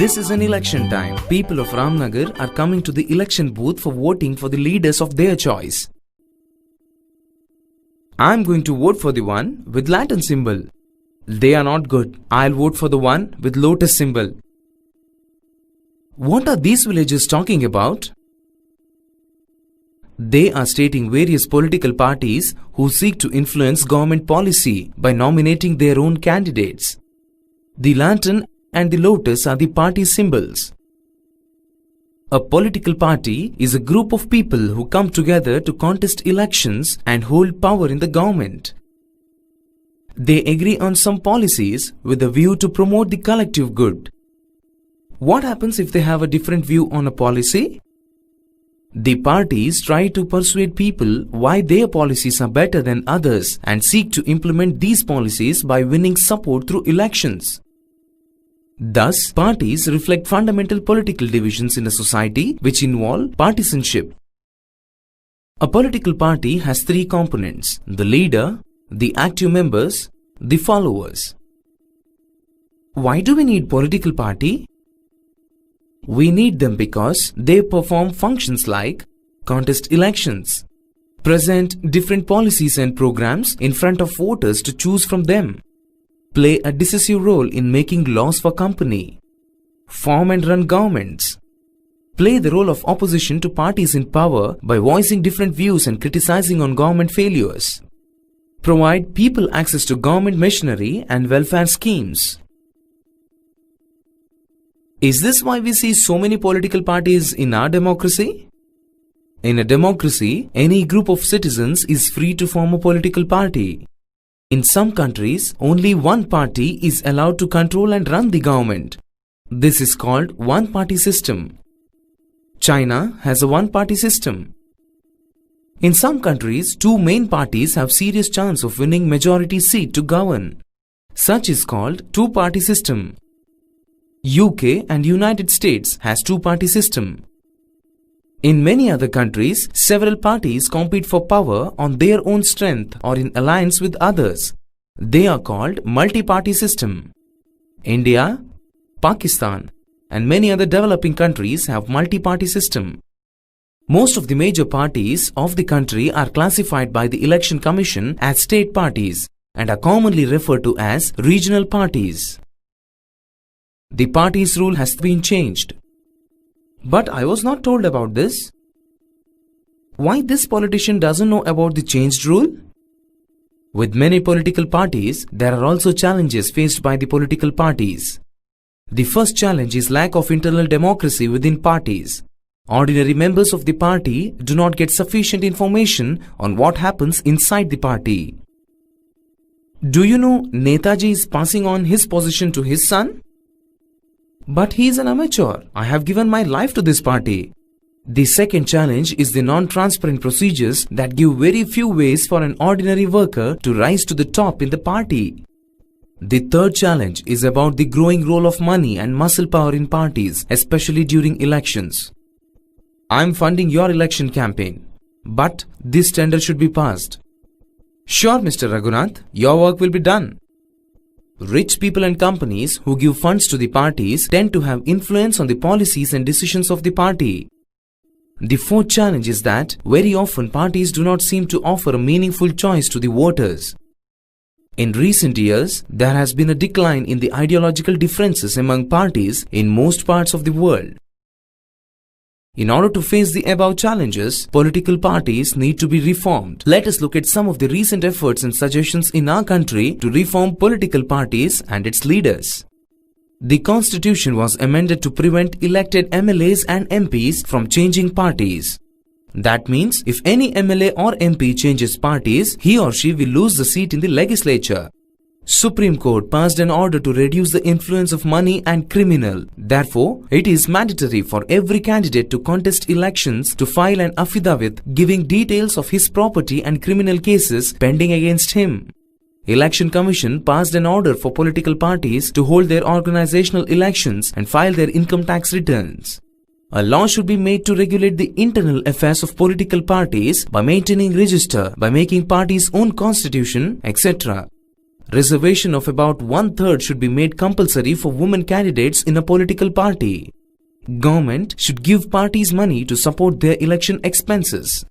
This is an election time. People of Ramnagar are coming to the election booth for voting for the leaders of their choice. I am going to vote for the one with Lantern symbol. They are not good. I'll vote for the one with Lotus symbol. What are these villagers talking about? They are stating various political parties who seek to influence government policy by nominating their own candidates. The lantern and the lotus are the party symbols. A political party is a group of people who come together to contest elections and hold power in the government. They agree on some policies with a view to promote the collective good. What happens if they have a different view on a policy? The parties try to persuade people why their policies are better than others and seek to implement these policies by winning support through elections. Thus, parties reflect fundamental political divisions in a society which involve partisanship. A political party has three components: the leader, the active members, the followers. Why do we need political party? We need them because they perform functions like contest elections, present different policies and programs in front of voters to choose from them, play a decisive role in making laws for company, form and run governments, play the role of opposition to parties in power by voicing different views and criticizing on government failures, provide people access to government machinery and welfare schemes. Is this why we see so many political parties in our democracy? In a democracy, any group of citizens is free to form a political party. In some countries, only one party is allowed to control and run the government. This is called one-party system. China has a one-party system. In some countries, two main parties have serious chance of winning majority seat to govern. Such is called two-party system. UK and United States has two-party system. In many other countries, several parties compete for power on their own strength or in alliance with others. They are called multi-party system. India, Pakistan, and many other developing countries have multi-party system. Most of the major parties of the country are classified by the Election Commission as state parties and are commonly referred to as regional parties. The party's rule has been changed. But I was not told about this. Why this politician doesn't know about the changed rule? With many political parties, there are also challenges faced by the political parties. The first challenge is lack of internal democracy within parties. Ordinary members of the party do not get sufficient information on what happens inside the party. Do you know Netaji is passing on his position to his son? But he is an amateur. I have given my life to this party. The second challenge is the non-transparent procedures that give very few ways for an ordinary worker to rise to the top in the party. The third challenge is about the growing role of money and muscle power in parties, especially during elections. I am funding your election campaign, but this tender should be passed. Sure, Mr. Raghunath, your work will be done. Rich people and companies who give funds to the parties tend to have influence on the policies and decisions of the party. The fourth challenge is that very often parties do not seem to offer a meaningful choice to the voters. In recent years, there has been a decline in the ideological differences among parties in most parts of the world. In order to face the above challenges, political parties need to be reformed. Let us look at some of the recent efforts and suggestions in our country to reform political parties and its leaders. The Constitution was amended to prevent elected MLAs and MPs from changing parties. That means if any MLA or MP changes parties, he or she will lose the seat in the legislature. Supreme Court passed an order to reduce the influence of money and criminal. Therefore, it is mandatory for every candidate to contest elections to file an affidavit giving details of his property and criminal cases pending against him. Election Commission passed an order for political parties to hold their organizational elections and file their income tax returns. A law should be made to regulate the internal affairs of political parties by maintaining register, by making parties' own constitution, etc. Reservation of about 1/3 should be made compulsory for women candidates in a political party. Government should give parties money to support their election expenses.